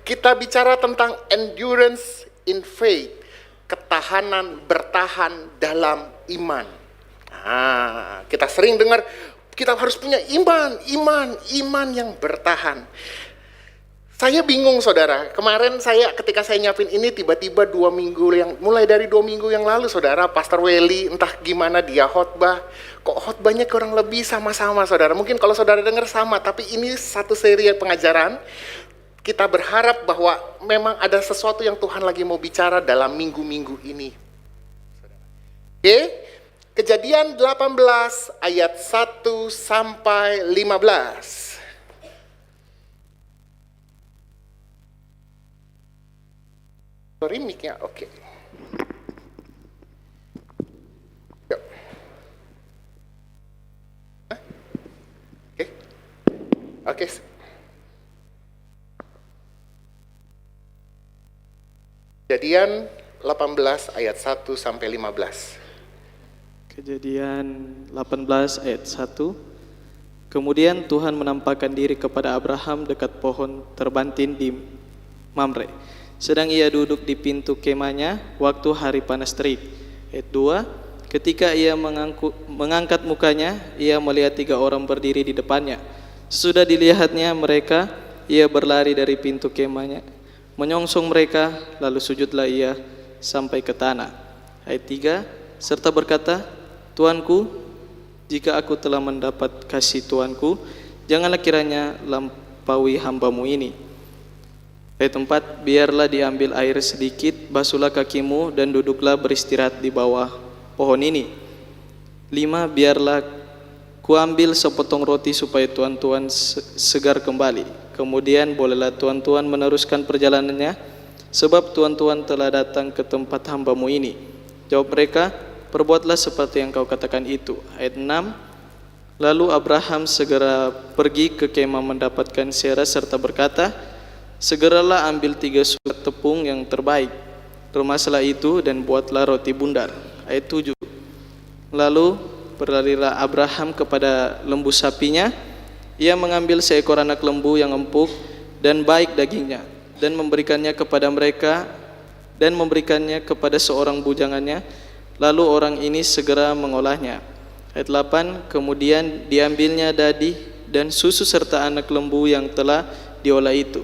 Kita bicara tentang endurance in faith, ketahanan bertahan dalam iman. Nah, kita sering dengar kita harus punya iman yang bertahan. Saya bingung saudara, kemarin ketika saya nyiapin ini tiba-tiba mulai dari 2 minggu yang lalu saudara, Pastor Welly entah gimana dia khotbah, kok khotbahnya kurang lebih sama-sama saudara. Mungkin kalau saudara dengar sama, tapi ini satu seri pengajaran. Kita berharap bahwa memang ada sesuatu yang Tuhan lagi mau bicara dalam minggu-minggu ini. Oke, Kejadian 18 ayat 1 sampai 15. Sorry, mic-nya, oke. Yuk. Oke. Kejadian 18 ayat 1 sampai 15. Kejadian 18 ayat 1. Kemudian Tuhan menampakkan diri kepada Abraham dekat pohon terbantin di Mamre, sedang ia duduk di pintu kemahnya waktu hari panas terik. Ayat 2. Ketika ia mengangkat mukanya, ia melihat 3 orang berdiri di depannya. Sesudah dilihatnya mereka, ia berlari dari pintu kemahnya, menyongsong mereka, lalu sujudlah ia sampai ke tanah. Ayat 3. Serta berkata, Tuanku, jika aku telah mendapat kasih Tuanku, janganlah kiranya lampaui hambamu ini. Ayat 4, biarlah diambil air sedikit, basuhlah kakimu dan duduklah beristirahat di bawah pohon ini. 5, biarlah kuambil sepotong roti supaya tuan-tuan segar kembali. Kemudian bolehlah tuan-tuan meneruskan perjalanannya, sebab tuan-tuan telah datang ke tempat hambamu ini. Jawab mereka, perbuatlah seperti yang kau katakan itu. Ayat 6, lalu Abraham segera pergi ke kemah mendapatkan Sarah serta berkata, segeralah ambil 3 surat tepung yang terbaik, remaslah itu dan buatlah roti bundar. Ayat 7, lalu berlarilah Abraham kepada lembu sapinya. Ia mengambil seekor anak lembu yang empuk dan baik dagingnya, dan memberikannya kepada mereka, dan memberikannya kepada seorang bujangannya. Lalu orang ini segera mengolahnya. Ayat 8, kemudian diambilnya dadi dan susu serta anak lembu yang telah diolah itu,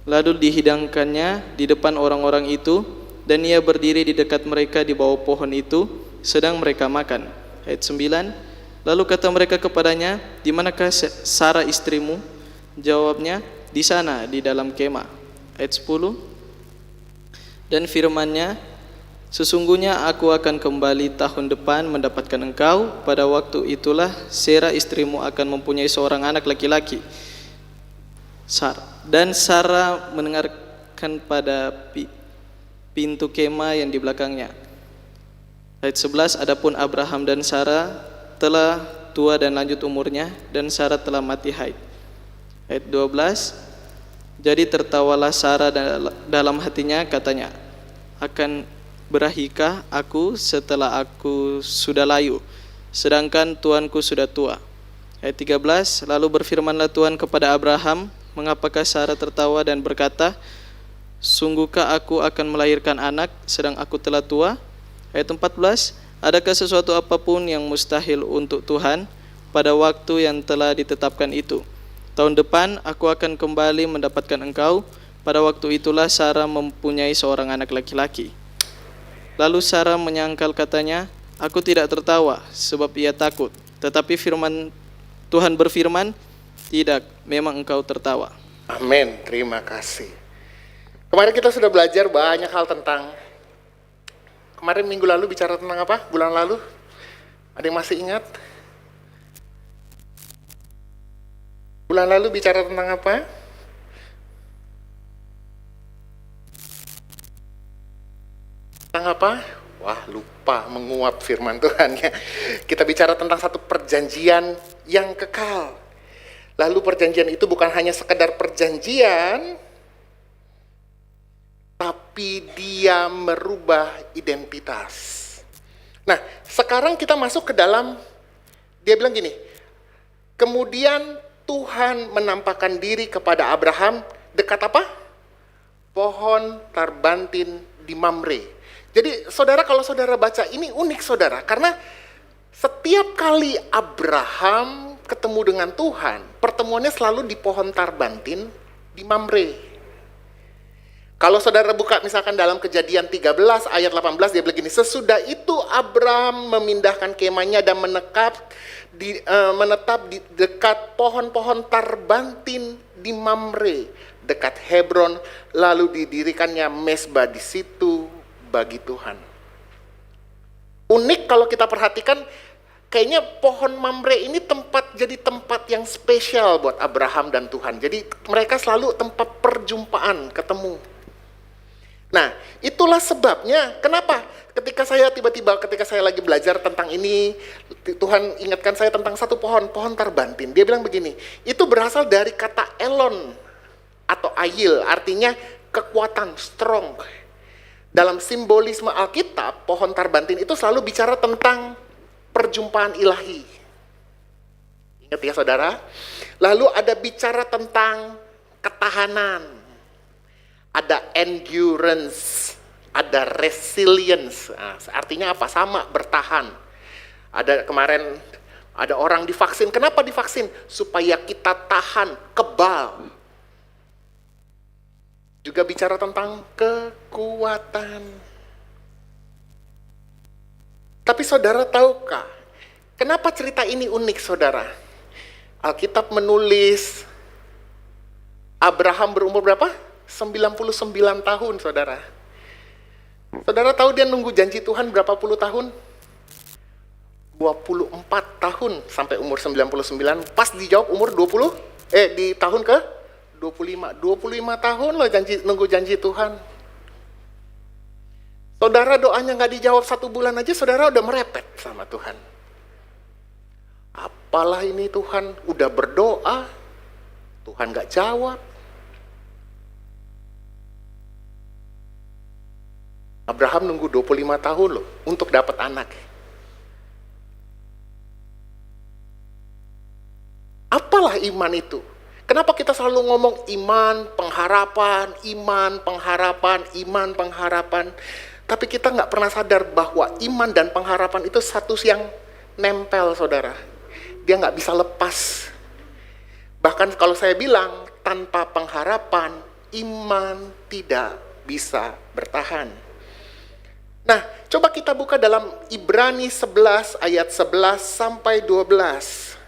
lalu dihidangkannya di depan orang-orang itu, dan ia berdiri di dekat mereka di bawah pohon itu, sedang mereka makan. Ayat 9, lalu kata mereka kepadanya, di manakah Sarah istrimu? Jawabnya, di sana, di dalam kemah. Ayat 10, dan firman-Nya, sesungguhnya aku akan kembali tahun depan mendapatkan engkau. Pada waktu itulah Sarah istrimu akan mempunyai seorang anak laki-laki. Dan Sarah mendengarkan pada pintu kemah yang di belakangnya. Ayat 11, adapun Abraham dan Sarah telah tua dan lanjut umurnya, dan Sarah telah mati haid. Ayat 12, jadi tertawalah Sarah dalam hatinya, katanya, akan berahikah aku setelah aku sudah layu, sedangkan tuanku sudah tua. Ayat 13, lalu berfirmanlah Tuhan kepada Abraham, mengapakah Sarah tertawa dan berkata, sungguhkah aku akan melahirkan anak sedang aku telah tua? Ayat 14, adakah sesuatu apapun yang mustahil untuk Tuhan pada waktu yang telah ditetapkan itu? Tahun depan aku akan kembali mendapatkan engkau. Pada waktu itulah Sarah mempunyai seorang anak laki-laki. Lalu Sarah menyangkal, katanya, aku tidak tertawa sebab ia takut. Tetapi Tuhan berfirman, tidak, memang engkau tertawa. Amin, terima kasih. Kemarin kita sudah belajar banyak hal tentang, kemarin minggu lalu bicara tentang apa? Bulan lalu? Ada yang masih ingat? Bulan lalu bicara tentang apa? Tentang apa? Wah, lupa menguap firman Tuhan ya. Kita bicara tentang satu perjanjian yang kekal. Lalu perjanjian itu bukan hanya sekedar perjanjian, tapi dia merubah identitas. Nah, sekarang kita masuk ke dalam, dia bilang gini, kemudian Tuhan menampakkan diri kepada Abraham dekat apa? pohon tarbantin di Mamre. Jadi saudara, kalau saudara baca ini unik saudara, karena setiap kali Abraham ketemu dengan Tuhan, pertemuannya selalu di pohon tarbantin di Mamre. Kalau saudara buka misalkan dalam Kejadian 13 ayat 18, dia begini, sesudah itu Abraham memindahkan kemahnya dan menetap di dekat pohon-pohon tarbantin di Mamre, dekat Hebron, lalu didirikannya mezbah di situ bagi Tuhan. Unik kalau kita perhatikan, kayaknya pohon Mamre ini jadi tempat yang spesial buat Abraham dan Tuhan. Jadi mereka selalu tempat perjumpaan, ketemu. Nah, itulah sebabnya kenapa ketika saya lagi belajar tentang ini, Tuhan ingatkan saya tentang satu pohon tarbantin. Dia bilang begini, itu berasal dari kata elon atau ayil, artinya kekuatan, strong. Dalam simbolisme Alkitab, pohon tarbantin itu selalu bicara tentang perjumpaan ilahi. Ingat ya saudara? Lalu ada bicara tentang ketahanan. Ada endurance, ada resilience. Nah, artinya apa? Sama, bertahan. Kemarin ada orang divaksin. Kenapa divaksin? Supaya kita tahan, kebal. Juga bicara tentang kekuatan. Tapi saudara tahukah, kenapa cerita ini unik saudara? Alkitab menulis Abraham berumur berapa? 99 tahun saudara. Saudara tahu dia nunggu janji Tuhan berapa puluh tahun? 24 tahun sampai umur 99. Pas dijawab umur di tahun ke 25. 25 tahun loh nunggu janji Tuhan. Saudara doanya nggak dijawab 1 bulan aja, saudara udah merepet sama Tuhan. Apalah ini Tuhan, udah berdoa, Tuhan nggak jawab. Abraham nunggu 25 tahun loh untuk dapat anak. Apalah iman itu? Kenapa kita selalu ngomong iman, pengharapan, iman, pengharapan, iman, pengharapan. Tapi kita nggak pernah sadar bahwa iman dan pengharapan itu satu yang nempel saudara. Dia nggak bisa lepas. Bahkan kalau saya bilang, tanpa pengharapan, iman tidak bisa bertahan. Nah, coba kita buka dalam Ibrani 11 ayat 11 sampai 12.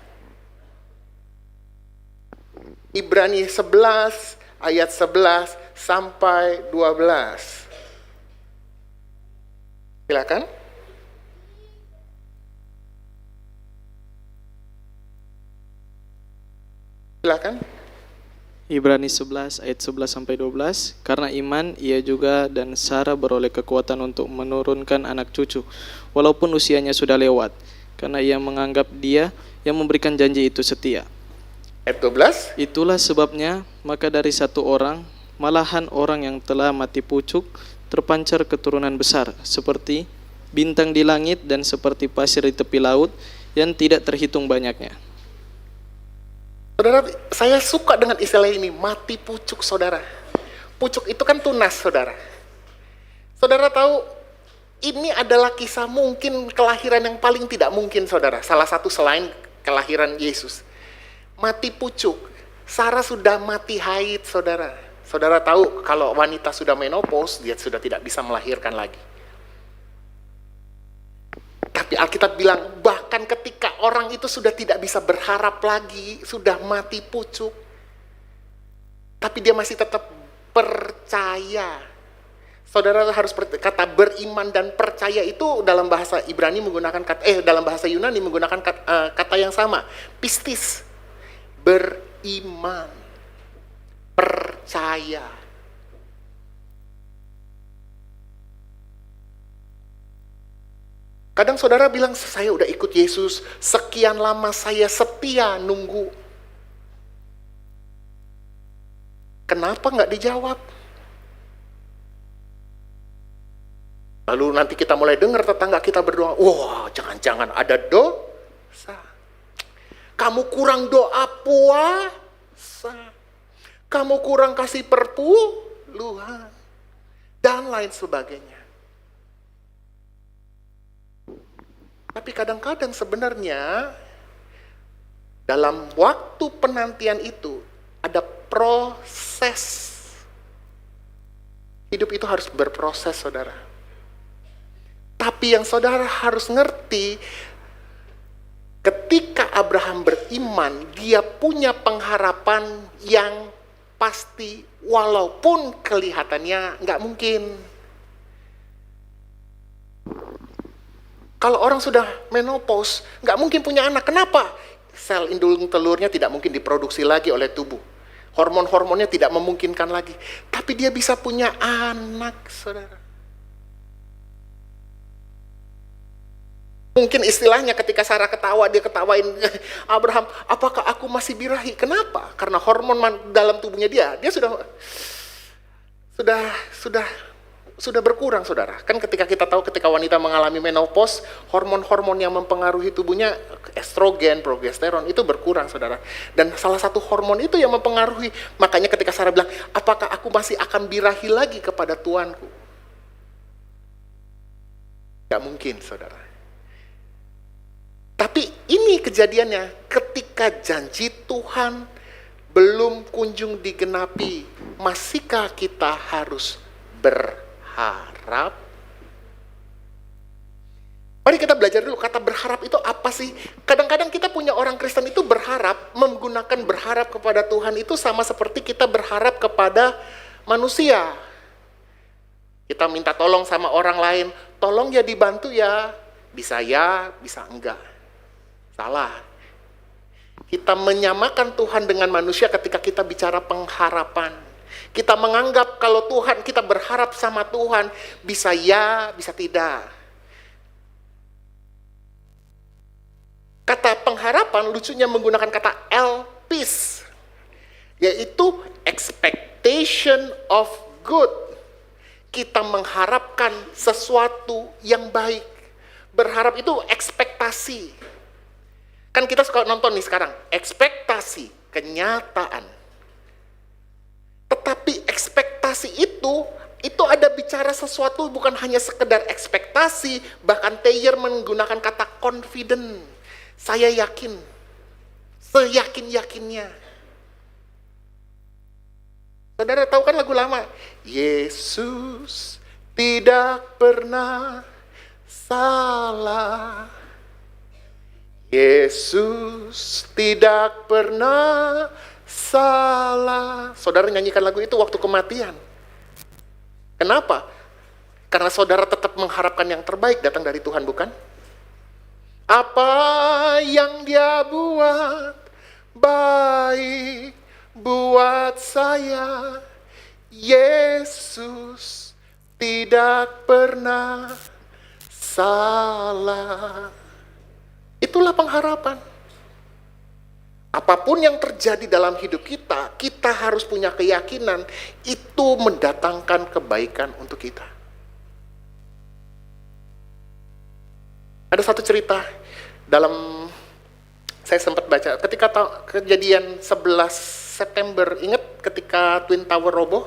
Ibrani 11 ayat 11 sampai 12. Silakan. Silakan. Ibrani 11 ayat 11 sampai 12. Karena iman ia juga dan Sarah beroleh kekuatan untuk menurunkan anak cucu walaupun usianya sudah lewat, karena ia menganggap Dia yang memberikan janji itu setia. Ayat 12. Itulah sebabnya maka dari satu orang, malahan orang yang telah mati pucuk, terpancar keturunan besar seperti bintang di langit dan seperti pasir di tepi laut yang tidak terhitung banyaknya. Saudara, saya suka dengan istilah ini, mati pucuk saudara. Pucuk itu kan tunas saudara. Saudara tahu, ini adalah kisah mungkin kelahiran yang paling tidak mungkin saudara. Salah satu selain kelahiran Yesus. Mati pucuk. Sarah sudah mati haid saudara. Saudara tahu kalau wanita sudah menopause, dia sudah tidak bisa melahirkan lagi. Tapi Alkitab bilang, bahkan ketika orang itu sudah tidak bisa berharap lagi, sudah mati pucuk, tapi dia masih tetap percaya. Saudara harus kata beriman dan percaya itu dalam bahasa Ibrani menggunakan dalam bahasa Yunani menggunakan kata yang sama, pistis, beriman, percaya. Kadang saudara bilang, saya udah ikut Yesus, sekian lama saya setia nunggu. Kenapa nggak dijawab? Lalu nanti kita mulai dengar tetangga kita berdoa, wah jangan-jangan ada dosa. Kamu kurang doa puasa. Kamu kurang kasih perpuluhan. kemaluan, dan lain sebagainya. Tapi kadang-kadang sebenarnya dalam waktu penantian itu ada proses. Hidup itu harus berproses, saudara. Tapi yang saudara harus ngerti, ketika Abraham beriman, dia punya pengharapan yang pasti walaupun kelihatannya nggak mungkin. Kalau orang sudah menopause, nggak mungkin punya anak. Kenapa? Sel indung telurnya tidak mungkin diproduksi lagi oleh tubuh. Hormon-hormonnya tidak memungkinkan lagi. Tapi dia bisa punya anak, saudara. Mungkin istilahnya ketika Sarah ketawa, dia ketawain Abraham, apakah aku masih birahi? Kenapa? Karena hormon dalam tubuhnya dia sudah berkurang, saudara. Kan ketika kita tahu ketika wanita mengalami menopause, hormon-hormon yang mempengaruhi tubuhnya, estrogen, progesteron, itu berkurang, saudara. Dan salah satu hormon itu yang mempengaruhi. Makanya ketika Sarah bilang, apakah aku masih akan birahi lagi kepada Tuanku? Gak mungkin, saudara. Tapi ini kejadiannya ketika janji Tuhan belum kunjung digenapi. Masihkah kita harus berharap? Mari kita belajar dulu kata berharap itu apa sih? Kadang-kadang kita punya orang Kristen itu berharap, menggunakan berharap kepada Tuhan itu sama seperti kita berharap kepada manusia. Kita minta tolong sama orang lain, tolong ya dibantu ya, bisa enggak. Salah. Kita menyamakan Tuhan dengan manusia ketika kita bicara pengharapan. Kita menganggap kalau Tuhan, kita berharap sama Tuhan, bisa ya, bisa tidak. Kata pengharapan lucunya menggunakan kata elpis, yaitu expectation of good. Kita mengharapkan sesuatu yang baik. Berharap itu ekspektasi. Kan kita suka nonton nih sekarang, ekspektasi, kenyataan. Tetapi ekspektasi itu ada bicara sesuatu bukan hanya sekedar ekspektasi, bahkan Thayer menggunakan kata confident. Saya yakin, seyakin-yakinnya. Saudara tahu kan lagu lama? Yesus tidak pernah salah. Yesus tidak pernah salah. Saudara nyanyikan lagu itu waktu kematian. Kenapa? Karena saudara tetap mengharapkan yang terbaik datang dari Tuhan, bukan? Apa yang dia buat baik buat saya. Yesus tidak pernah salah. Itulah pengharapan. Apapun yang terjadi dalam hidup kita, kita harus punya keyakinan itu mendatangkan kebaikan untuk kita. Ada satu cerita dalam, saya sempat baca, ketika kejadian 11 September, ingat ketika Twin Tower roboh?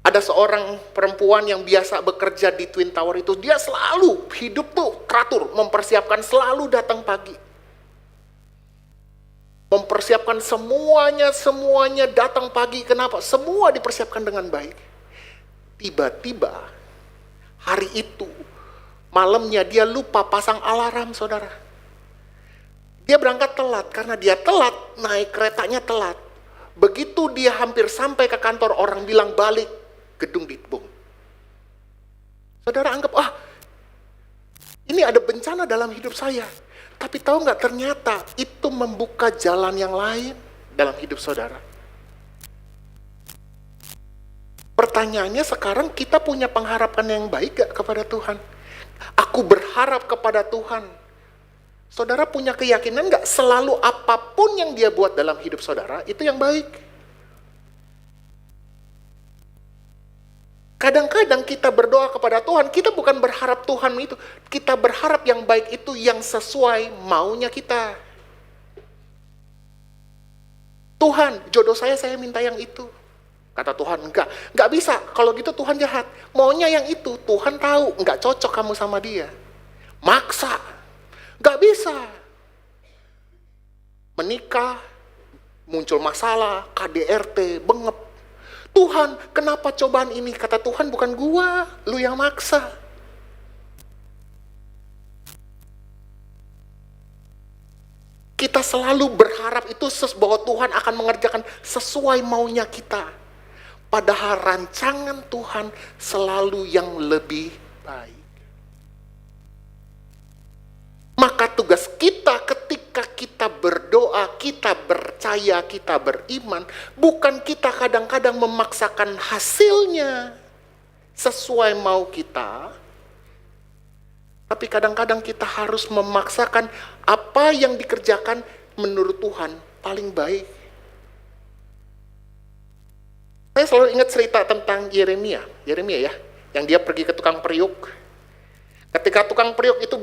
Ada seorang perempuan yang biasa bekerja di Twin Tower itu, dia selalu hidup tuh teratur, mempersiapkan selalu datang pagi. Mempersiapkan semuanya datang pagi. Kenapa? Semua dipersiapkan dengan baik. Tiba-tiba hari itu, malamnya dia lupa pasang alarm, saudara. Dia berangkat telat, karena dia telat, naik keretanya telat. Begitu dia hampir sampai ke kantor, orang bilang balik, gedung dibom. Saudara anggap, ini ada bencana dalam hidup saya. Tapi tahu nggak, ternyata itu membuka jalan yang lain dalam hidup saudara. Pertanyaannya sekarang, kita punya pengharapan yang baik gak kepada Tuhan? Aku berharap kepada Tuhan. Saudara punya keyakinan nggak selalu apapun yang dia buat dalam hidup saudara, itu yang baik? Kadang-kadang kita berdoa kepada Tuhan, kita bukan berharap Tuhan itu, kita berharap yang baik itu yang sesuai maunya kita. Tuhan, jodoh saya minta yang itu. Kata Tuhan, enggak bisa. Kalau gitu Tuhan jahat. Maunya yang itu, Tuhan tahu enggak cocok kamu sama dia. Maksa. Enggak bisa. Menikah, muncul masalah, KDRT, bengep. Tuhan, kenapa cobaan ini? Kata Tuhan, bukan gua, lu yang maksa. Kita selalu berharap itu bahwa Tuhan akan mengerjakan sesuai maunya kita. Padahal rancangan Tuhan selalu yang lebih baik. Maka tugas kita ketika kita berdoa, kita percaya, kita beriman, bukan kita kadang-kadang memaksakan hasilnya sesuai mau kita, tapi kadang-kadang kita harus memaksakan apa yang dikerjakan menurut Tuhan paling baik. Saya selalu ingat cerita tentang Yeremia ya, yang dia pergi ke tukang periuk. Ketika tukang periuk itu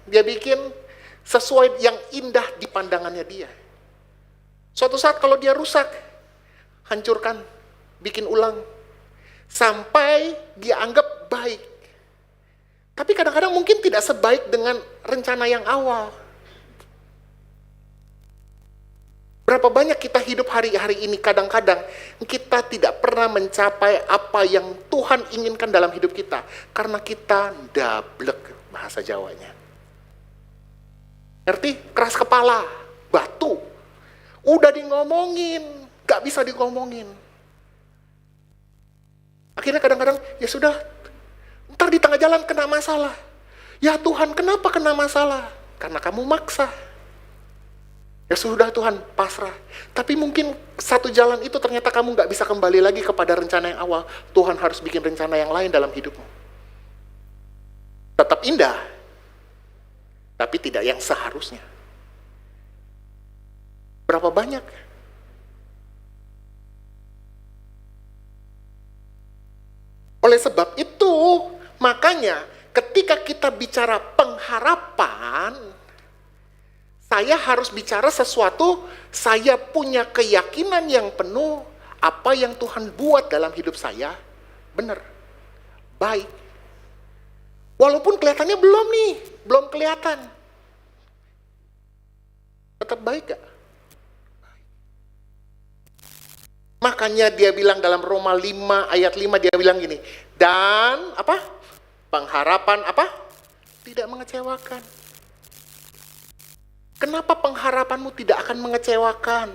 dia bikin sesuai yang indah di pandangannya dia. Suatu saat kalau dia rusak, hancurkan, bikin ulang, sampai dia anggap baik. Tapi kadang-kadang mungkin tidak sebaik dengan rencana yang awal. Berapa banyak kita hidup hari-hari ini, kadang-kadang kita tidak pernah mencapai apa yang Tuhan inginkan dalam hidup kita. Karena kita dablek, bahasa Jawanya. Ngerti? Keras kepala, batu. Udah ngomongin, gak bisa ngomongin. Akhirnya kadang-kadang, ya sudah, ntar di tengah jalan kena masalah. Ya Tuhan, kenapa kena masalah? Karena kamu maksa. Ya sudah Tuhan, pasrah. Tapi mungkin satu jalan itu ternyata kamu gak bisa kembali lagi kepada rencana yang awal. Tuhan harus bikin rencana yang lain dalam hidupmu. Tetap indah, tapi tidak yang seharusnya. Berapa banyak? Oleh sebab itu, makanya ketika kita bicara pengharapan, saya harus bicara sesuatu, saya punya keyakinan yang penuh, apa yang Tuhan buat dalam hidup saya, benar, baik. Walaupun kelihatannya belum kelihatan. Tetap baik gak? Makanya dia bilang dalam Roma 5 ayat 5, dia bilang gini, dan apa? Pengharapan apa? Tidak mengecewakan. Kenapa pengharapanmu tidak akan mengecewakan?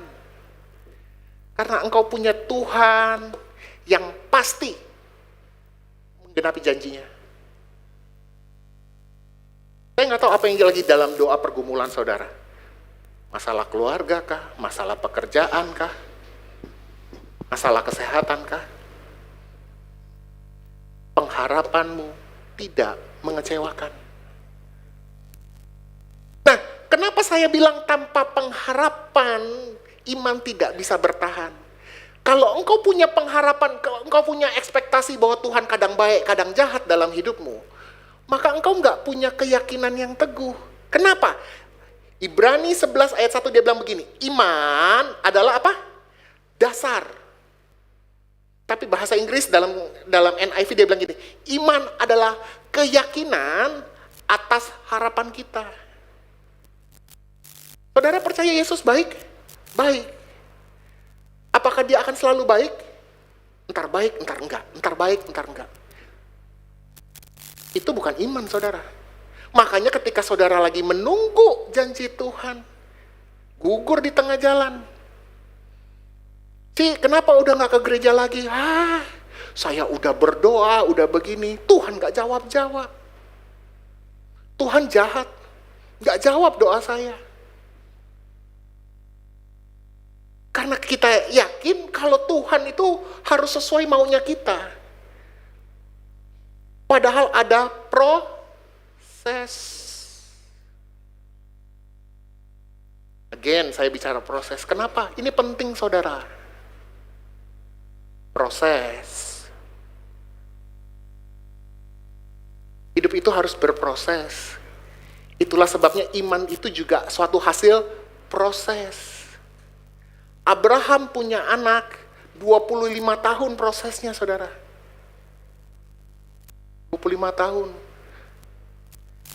Karena engkau punya Tuhan yang pasti menggenapi janjinya. Saya nggak tahu apa yang lagi dalam doa pergumulan saudara. Masalah keluarga kah? Masalah pekerjaan kah? Masalah kesehatan kah? Pengharapanmu tidak mengecewakan. Nah, kenapa saya bilang tanpa pengharapan iman tidak bisa bertahan? Kalau engkau punya pengharapan, engkau punya ekspektasi bahwa Tuhan kadang baik, kadang jahat dalam hidupmu, maka engkau nggak punya keyakinan yang teguh. Kenapa? Ibrani 11 ayat 1 dia bilang begini, iman adalah apa? Dasar. Tapi bahasa Inggris dalam NIV dia bilang gini, iman adalah keyakinan atas harapan kita. Saudara percaya Yesus baik? Baik. Apakah dia akan selalu baik? Entar baik, entar enggak. Entar baik, entar enggak. Itu bukan iman, saudara. Makanya ketika saudara lagi menunggu janji Tuhan, gugur di tengah jalan. Kenapa udah gak ke gereja lagi? Saya udah berdoa, udah begini. Tuhan gak jawab-jawab. Tuhan jahat. Gak jawab doa saya. Karena kita yakin kalau Tuhan itu harus sesuai maunya kita. Padahal ada proses. Again, saya bicara proses. Kenapa? Ini penting, saudara. Proses. Hidup itu harus berproses. Itulah sebabnya iman itu juga suatu hasil proses. Abraham punya anak 25 tahun prosesnya, saudara. 25 tahun.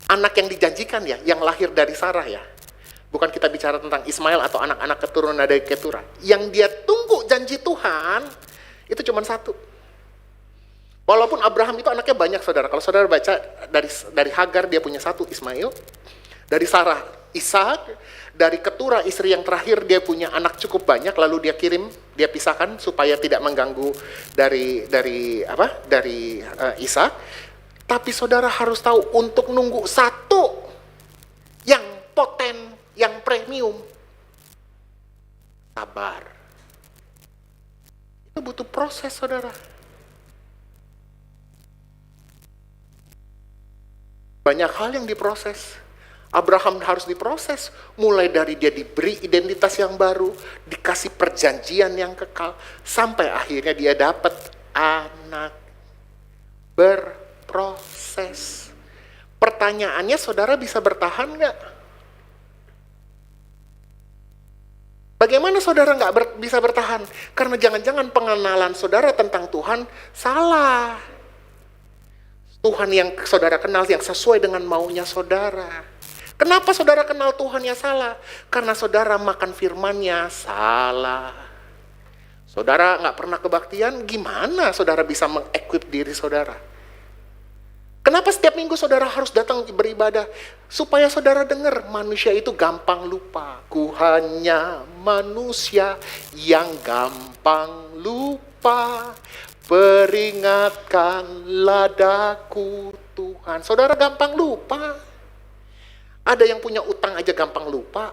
Anak yang dijanjikan ya, yang lahir dari Sarah ya. Bukan kita bicara tentang Ismail atau anak-anak keturunan dari Ketura. Yang dia tunggu janji Tuhan, itu cuma satu. Walaupun Abraham itu anaknya banyak, saudara. Kalau saudara baca dari Hagar dia punya satu, Ismail. Dari Sarah, Ishak. Dari Ketura istri yang terakhir dia punya anak cukup banyak, lalu dia kirim, dia pisahkan supaya tidak mengganggu dari Ishak. Tapi saudara harus tahu, untuk nunggu satu yang poten, yang premium, sabar. Itu butuh proses, saudara. Banyak hal yang diproses. Abraham harus diproses, mulai dari dia diberi identitas yang baru, dikasih perjanjian yang kekal, sampai akhirnya dia dapat anak. Berproses. Pertanyaannya, saudara bisa bertahan nggak? Bagaimana saudara nggak bisa bertahan? Karena jangan-jangan pengenalan saudara tentang Tuhan salah. Tuhan yang saudara kenal yang sesuai dengan maunya saudara. Kenapa saudara kenal Tuhan yang salah? Karena saudara makan firman-Nya salah. Saudara nggak pernah kebaktian, gimana saudara bisa mengequip diri saudara? Kenapa setiap minggu saudara harus datang beribadah? Supaya saudara dengar, manusia itu gampang lupa. Ku hanya manusia yang gampang lupa. Peringatkanlah daku Tuhan. Saudara gampang lupa. Ada yang punya utang aja gampang lupa.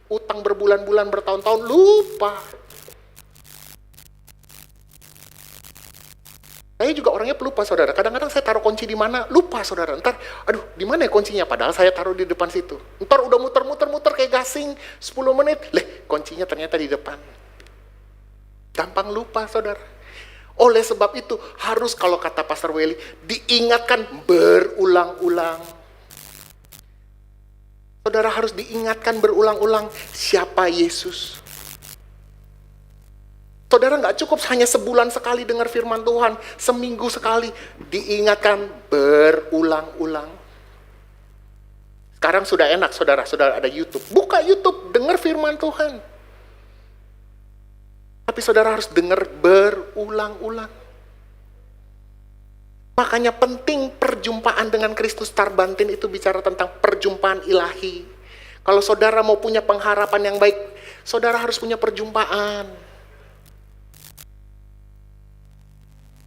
Utang berbulan-bulan, bertahun-tahun, lupa. Saya juga orangnya pelupa, saudara. Kadang-kadang saya taruh kunci di mana, lupa, saudara. Ntar, aduh, di mana ya kuncinya? Padahal saya taruh di depan situ. Ntar udah muter-muter kayak gasing, 10 menit. Kuncinya ternyata di depan. Gampang lupa, saudara. Oleh sebab itu, harus kalau kata Pastor Welly, diingatkan berulang-ulang. Saudara harus diingatkan berulang-ulang siapa Yesus. Saudara nggak cukup hanya sebulan sekali dengar firman Tuhan, seminggu sekali diingatkan berulang-ulang. Sekarang sudah enak, saudara ada YouTube. Buka YouTube, dengar firman Tuhan. Tapi saudara harus dengar berulang-ulang. Makanya penting perjumpaan dengan Kristus Tarbantin itu bicara tentang perjumpaan ilahi. Kalau saudara mau punya pengharapan yang baik, saudara harus punya perjumpaan.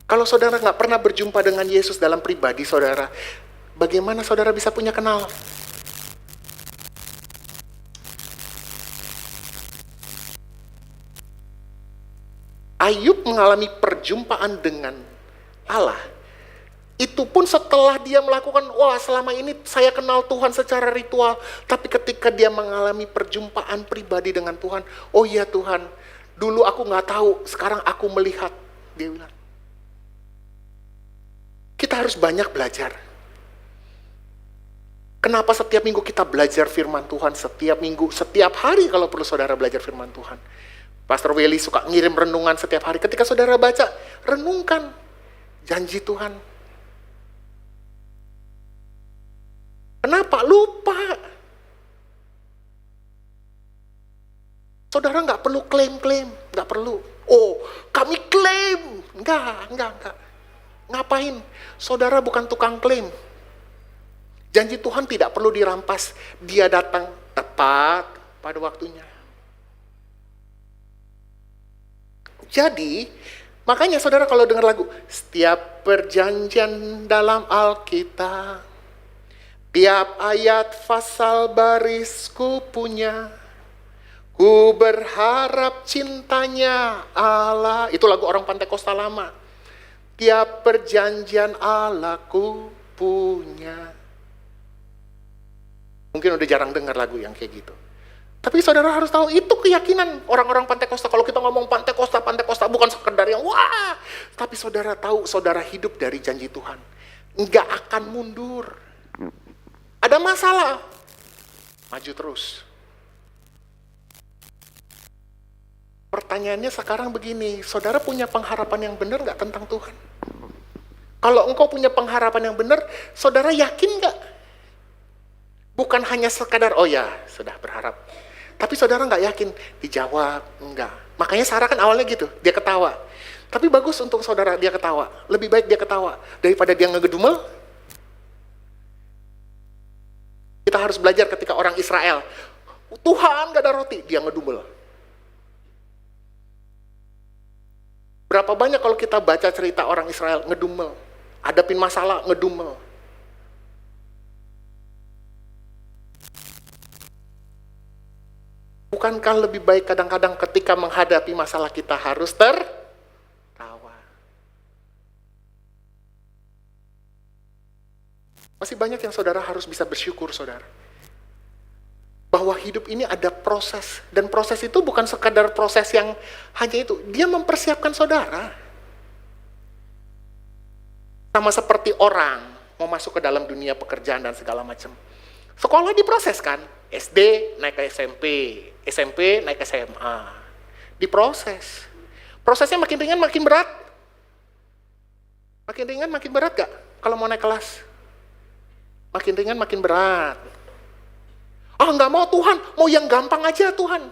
Kalau saudara nggak pernah berjumpa dengan Yesus dalam pribadi saudara, bagaimana saudara bisa punya kenal? Ayub mengalami perjumpaan dengan Allah. Itu pun setelah dia melakukan, wah selama ini saya kenal Tuhan secara ritual. Tapi ketika dia mengalami perjumpaan pribadi dengan Tuhan, oh iya Tuhan, dulu aku nggak tahu, sekarang aku melihat. Dia bilang, kita harus banyak belajar. Kenapa setiap minggu kita belajar firman Tuhan? Setiap minggu, setiap hari kalau perlu saudara belajar firman Tuhan. Pastor Welly suka ngirim renungan setiap hari. Ketika saudara baca, renungkan janji Tuhan. Kenapa? Lupa. Saudara nggak perlu klaim-klaim, nggak perlu. Oh, kami klaim. Enggak. Ngapain? Saudara bukan tukang klaim. Janji Tuhan tidak perlu dirampas. Dia datang tepat pada waktunya. Jadi, makanya saudara kalau dengar lagu, setiap perjanjian dalam Alkitab, tiap ayat fasal baris ku punya, ku berharap cintanya Allah. Itu lagu orang Pantekosta lama. Tiap perjanjian Allah ku punya. Mungkin udah jarang dengar lagu yang kayak gitu. Tapi saudara harus tahu, itu keyakinan orang-orang Pantekosta. Kalau kita ngomong Pantekosta bukan sekedar yang wah. Tapi saudara tahu, saudara hidup dari janji Tuhan. Nggak akan mundur. Ada masalah, maju terus. Pertanyaannya sekarang begini, saudara punya pengharapan yang benar nggak tentang Tuhan? Kalau engkau punya pengharapan yang benar, saudara yakin nggak? Bukan hanya sekadar, oh ya, sudah berharap. Tapi saudara nggak yakin, dijawab, enggak. Makanya Sarah kan awalnya gitu, dia ketawa. Tapi bagus untuk saudara dia ketawa. Lebih baik dia ketawa daripada dia ngegedumel. Kita harus belajar ketika orang Israel, Tuhan gak ada roti, dia ngedumel. Berapa banyak kalau kita baca cerita orang Israel ngedumel, hadapin masalah ngedumel. Bukankah lebih baik kadang-kadang ketika menghadapi masalah kita harus tertawa? Masih banyak yang saudara harus bisa bersyukur, saudara. Bahwa hidup ini ada proses, dan proses itu bukan sekadar proses yang hanya itu, dia mempersiapkan saudara. Sama seperti orang mau masuk ke dalam dunia pekerjaan dan segala macam. Sekolah diproses kan, SD naik ke SMP, SMP naik ke SMA. Diproses. Prosesnya makin ringan makin berat. Makin ringan makin berat gak? Kalau mau naik kelas. Makin ringan makin berat. Nggak mau Tuhan, mau yang gampang aja Tuhan.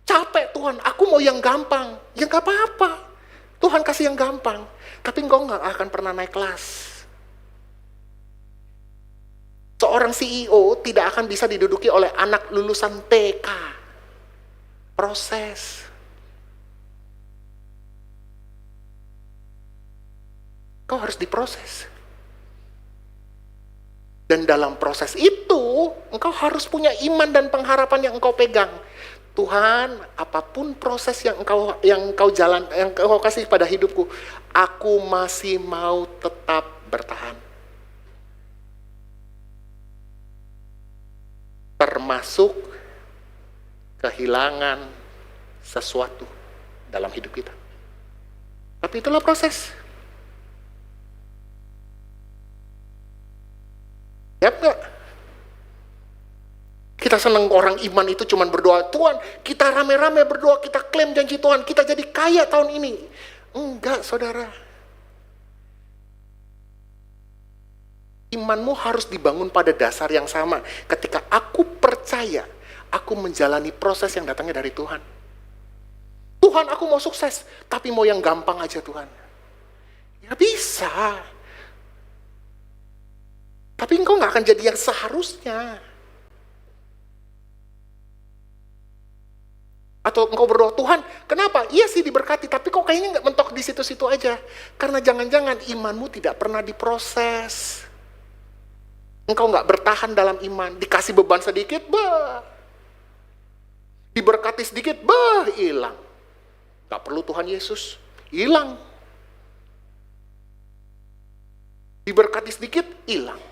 Capek Tuhan, aku mau yang gampang. Ya nggak apa-apa, Tuhan kasih yang gampang. Tapi engkau nggak akan pernah naik kelas. Seorang CEO tidak akan bisa diduduki oleh anak lulusan TK. Proses. Kau harus diproses. Dan dalam proses itu, engkau harus punya iman dan pengharapan yang engkau pegang. Tuhan, apapun proses yang engkau jalan, yang engkau kasih pada hidupku, aku masih mau tetap bertahan. Termasuk kehilangan sesuatu dalam hidup kita. Tapi itulah proses. Siap nggak? Kita senang orang iman itu cuman berdoa, Tuhan, kita rame-rame berdoa, kita klaim janji Tuhan, kita jadi kaya tahun ini. Enggak, saudara. Imanmu harus dibangun pada dasar yang sama. Ketika aku percaya, aku menjalani proses yang datangnya dari Tuhan. Tuhan, aku mau sukses, tapi mau yang gampang aja Tuhan. Ya bisa. Tapi engkau nggak akan jadi yang seharusnya. Atau engkau berdoa, Tuhan, kenapa? Iya sih diberkati, tapi kok kayaknya nggak mentok di situ-situ aja. Karena jangan-jangan imanmu tidak pernah diproses. Engkau nggak bertahan dalam iman. Dikasih beban sedikit, diberkati sedikit, hilang. Nggak perlu Tuhan Yesus, hilang. Diberkati sedikit, hilang.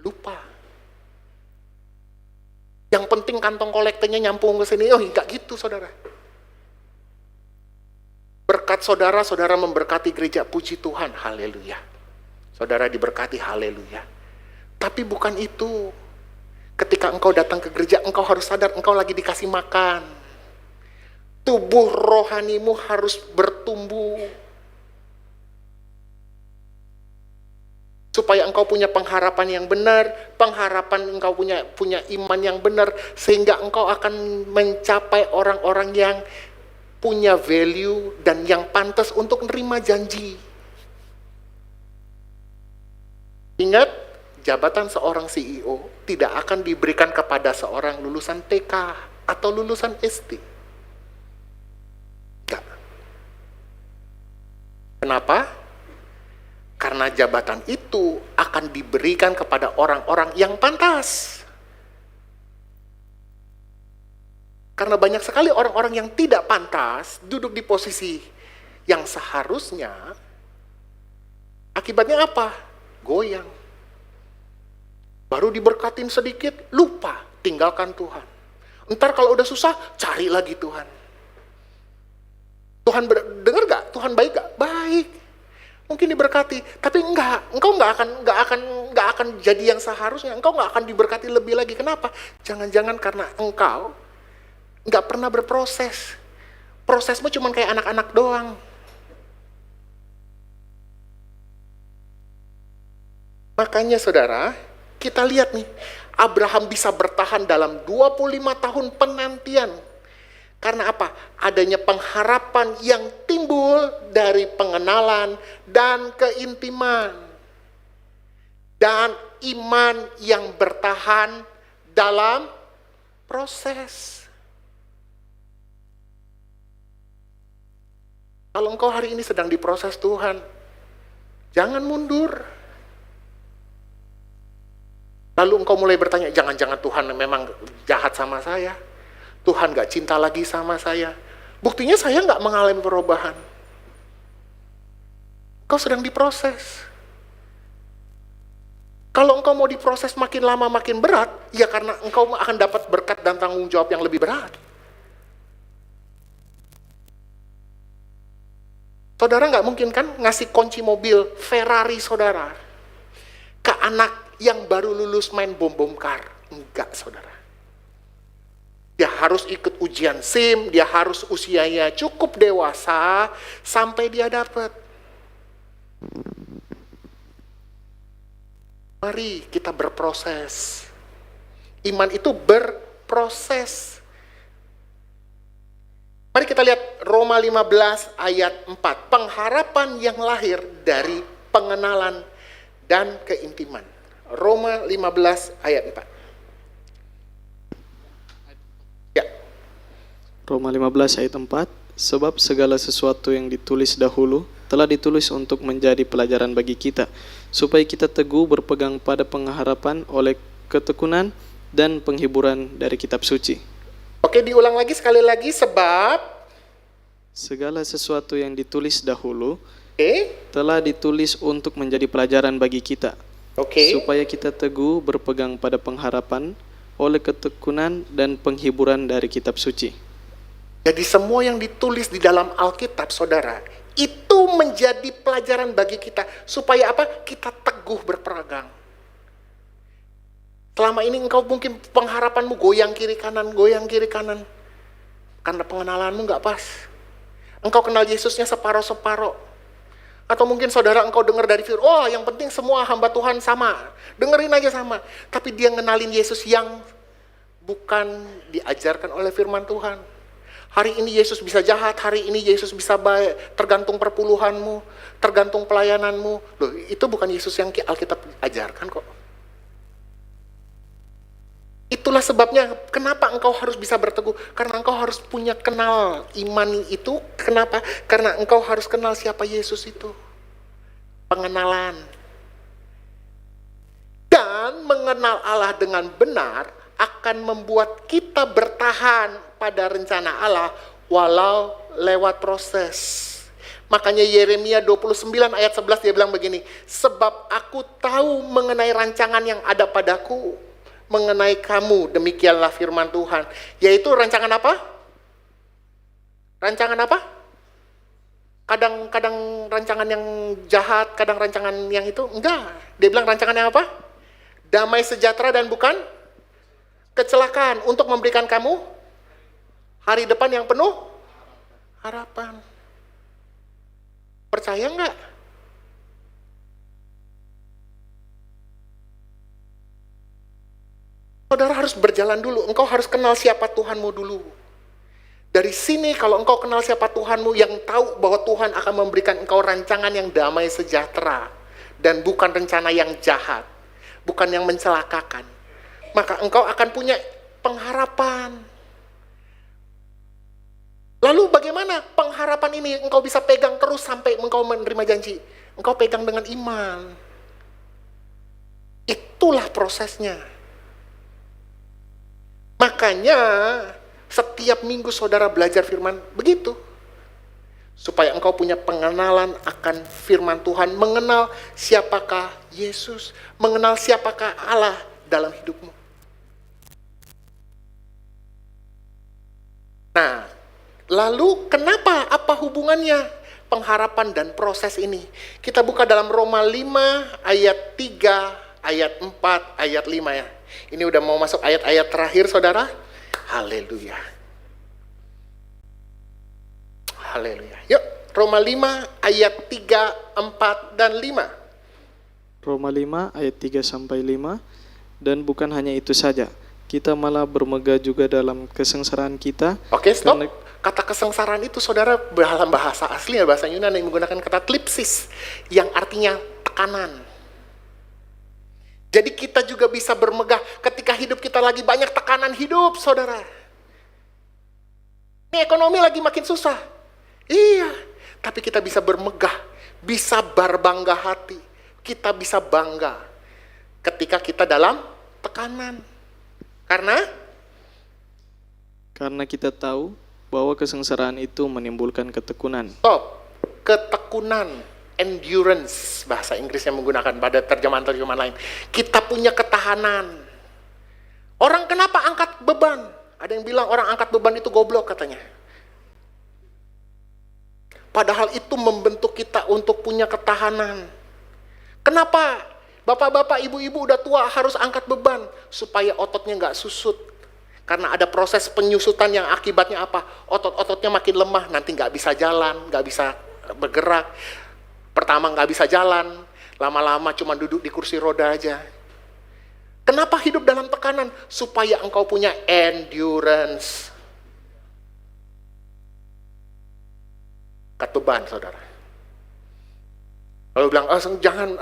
Lupa. Yang penting kantong kolektenya nyampung ke sini. Enggak gitu, saudara. Berkat saudara, saudara memberkati gereja, puji Tuhan, haleluya. Saudara diberkati, haleluya. Tapi bukan itu. Ketika engkau datang ke gereja, engkau harus sadar engkau lagi dikasih makan. Tubuh rohanimu harus bertumbuh. Supaya engkau punya pengharapan yang benar, pengharapan engkau punya iman yang benar, sehingga engkau akan mencapai orang-orang yang punya value dan yang pantas untuk menerima janji. Ingat, jabatan seorang CEO tidak akan diberikan kepada seorang lulusan TK atau lulusan SD. Enggak. Kenapa? Karena jabatan itu akan diberikan kepada orang-orang yang pantas. Karena banyak sekali orang-orang yang tidak pantas duduk di posisi yang seharusnya. Akibatnya apa? Goyang. Baru diberkatin sedikit, lupa, tinggalkan Tuhan. Entar kalau udah susah, cari lagi Tuhan. Tuhan dengar gak? Tuhan baik gak? Baik. Mungkin diberkati, tapi engkau nggak akan jadi yang seharusnya. Engkau nggak akan diberkati lebih lagi. Kenapa? Jangan-jangan karena engkau nggak pernah berproses. prosesmu cuma kayak anak-anak doang. Makanya saudara, kita lihat nih, Abraham bisa bertahan dalam 25 tahun penantian. Karena apa? Adanya pengharapan yang timbul dari pengenalan dan keintiman. Dan iman yang bertahan dalam proses. Kalau engkau hari ini sedang diproses Tuhan, jangan mundur. Lalu engkau mulai bertanya, jangan-jangan Tuhan memang jahat sama saya. Tuhan gak cinta lagi sama saya. Buktinya saya gak mengalami perubahan. Engkau sedang diproses. Kalau engkau mau diproses makin lama makin berat, ya karena engkau akan dapat berkat dan tanggung jawab yang lebih berat. Saudara gak mungkin kan ngasih kunci mobil Ferrari saudara ke anak yang baru lulus main bom kar. Enggak saudara. Dia harus ikut ujian SIM, dia harus usianya cukup dewasa sampai dia dapat. Mari kita berproses. Iman itu berproses. Mari kita lihat Roma 15 ayat 4. Pengharapan yang lahir dari pengenalan dan keintiman. Roma 15 ayat 4. Ya. Roma 15 ayat 4, sebab segala sesuatu yang ditulis dahulu telah ditulis untuk menjadi pelajaran bagi kita, supaya kita teguh berpegang pada pengharapan oleh ketekunan dan penghiburan dari kitab suci. Oke, diulang lagi sekali lagi, sebab segala sesuatu yang ditulis dahulu Oke. telah ditulis untuk menjadi pelajaran bagi kita, Oke. supaya kita teguh berpegang pada pengharapan oleh ketekunan dan penghiburan dari kitab suci. Jadi semua yang ditulis di dalam Alkitab, saudara, itu menjadi pelajaran bagi kita. Supaya apa? Kita teguh berpegang. Selama ini engkau mungkin pengharapanmu goyang kiri kanan. Karena pengenalanmu nggak pas. Engkau kenal Yesusnya separoh-separoh. Atau mungkin saudara engkau dengar dari firman, oh yang penting semua hamba Tuhan sama. Dengerin aja sama. Tapi dia ngenalin Yesus yang bukan diajarkan oleh firman Tuhan. Hari ini Yesus bisa jahat, hari ini Yesus bisa baik. Tergantung perpuluhanmu, tergantung pelayananmu. Loh, itu bukan Yesus yang Alkitab ajarkan kok. Itulah sebabnya kenapa engkau harus bisa berteguh. Karena engkau harus punya kenal iman itu. Kenapa? Karena engkau harus kenal siapa Yesus itu. Pengenalan. Dan mengenal Allah dengan benar akan membuat kita bertahan pada rencana Allah walau lewat proses. Makanya Yeremia 29 ayat 11 dia bilang begini, sebab aku tahu mengenai rancangan yang ada padaku, mengenai kamu, demikianlah firman Tuhan. Yaitu rancangan apa? Rancangan apa? Kadang-kadang rancangan yang jahat, kadang rancangan yang itu, enggak. Dia bilang rancangan yang apa? Damai sejahtera dan bukan kecelakaan, untuk memberikan kamu hari depan yang penuh harapan. Percaya enggak? Saudara harus berjalan dulu. Engkau harus kenal siapa Tuhanmu dulu. Dari sini kalau engkau kenal siapa Tuhanmu, yang tahu bahwa Tuhan akan memberikan engkau rancangan yang damai sejahtera dan bukan rencana yang jahat, bukan yang mencelakakan, maka engkau akan punya pengharapan. Lalu bagaimana pengharapan ini engkau bisa pegang terus sampai engkau menerima janji? Engkau pegang dengan iman. Itulah prosesnya. Makanya setiap minggu saudara belajar firman begitu. Supaya engkau punya pengenalan akan firman Tuhan, mengenal siapakah Yesus, mengenal siapakah Allah dalam hidupmu. Nah, lalu kenapa? Apa hubungannya pengharapan dan proses ini? Kita buka dalam Roma 5 ayat 3, ayat 4, ayat 5 ya. Ini udah mau masuk ayat-ayat terakhir saudara. Haleluya. Haleluya. Yuk, Roma 5 ayat 3, 4, dan 5. Roma 5 ayat 3 sampai 5. Dan bukan hanya itu saja, kita malah bermegah juga dalam kesengsaraan kita. Oke, stop. Karena- Kata kesengsaraan itu saudara dalam bahasa asli, bahasa Yunani menggunakan kata klipsis yang artinya tekanan. Jadi kita juga bisa bermegah ketika hidup kita lagi banyak tekanan hidup, saudara. Ini ekonomi lagi makin susah. Iya, tapi kita bisa bermegah, bisa berbangga hati. Kita bisa bangga ketika kita dalam tekanan. Karena kita tahu bahwa kesengsaraan itu menimbulkan ketekunan. stop, ketekunan, endurance, bahasa Inggris yang menggunakan pada terjemahan-terjemahan lain. Kita punya ketahanan. Orang kenapa angkat beban? Ada yang bilang orang angkat beban itu goblok katanya. Padahal itu membentuk kita untuk punya ketahanan. Kenapa bapak-bapak, ibu-ibu udah tua harus angkat beban? Supaya ototnya nggak susut. Karena ada proses penyusutan yang akibatnya apa? Otot-ototnya makin lemah, nanti nggak bisa jalan, nggak bisa bergerak. Pertama nggak bisa jalan, lama-lama cuma duduk di kursi roda aja. Kenapa hidup dalam tekanan? Supaya engkau punya endurance. Angkat beban, saudara. Kalau bilang, jangan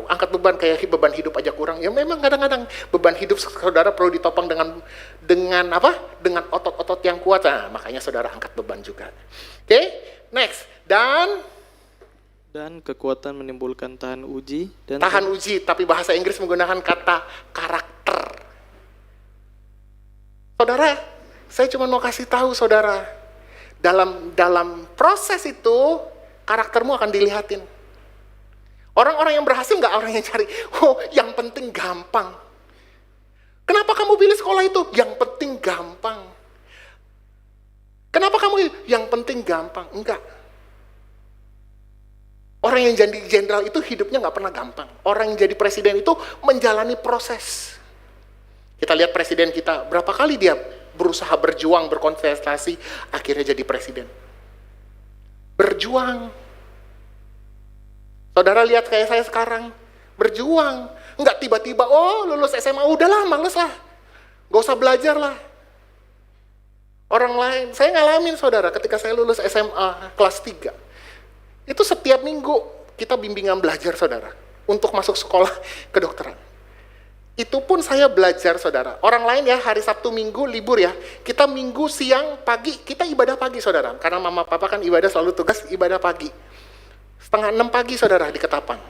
angkat beban, kayak beban hidup aja kurang. Ya memang kadang-kadang beban hidup saudara perlu ditopang dengan apa? Dengan otot-otot yang kuat. Nah, makanya saudara angkat beban juga. Oke, next. Dan kekuatan menimbulkan tahan uji dan tahan uji, tapi bahasa Inggris menggunakan kata karakter. Saudara, saya cuma mau kasih tahu saudara, dalam proses itu karaktermu akan dilihatin. Orang-orang yang berhasil nggak orang yang cari, yang penting gampang. Kenapa kamu pilih sekolah itu? Yang penting gampang. Kenapa kamu yang penting gampang? Enggak. Orang yang jadi jenderal itu hidupnya nggak pernah gampang. Orang yang jadi presiden itu menjalani proses. Kita lihat presiden kita, berapa kali dia berusaha berjuang, berkontestasi, akhirnya jadi presiden. Berjuang. Saudara lihat kayak saya sekarang, berjuang. Enggak tiba-tiba, lulus SMA, udahlah, males lah. Gak usah belajar lah. Orang lain, saya ngalamin saudara, ketika saya lulus SMA kelas 3. Itu setiap minggu kita bimbingan belajar saudara, untuk masuk sekolah kedokteran. Itu pun saya belajar saudara. Orang lain ya, hari Sabtu Minggu libur ya. Kita Minggu siang, pagi, kita ibadah pagi saudara. Karena mama papa kan ibadah selalu tugas ibadah pagi. 5:30 pagi saudara di Ketapang.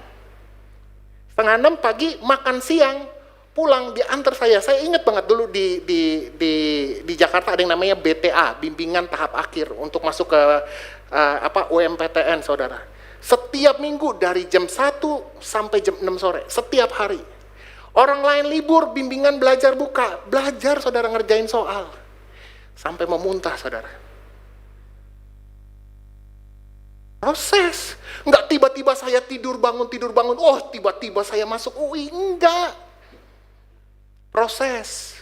5:30 pagi makan siang, pulang diantar saya. Saya ingat banget dulu di Jakarta ada yang namanya BTA, bimbingan tahap akhir untuk masuk ke UMPTN saudara. Setiap minggu dari jam 1 sampai jam 6 sore, setiap hari. Orang lain libur, bimbingan belajar buka, belajar saudara ngerjain soal. Sampai memuntah saudara. Proses. Enggak tiba-tiba saya tidur bangun, tiba-tiba saya masuk UI, enggak. Proses.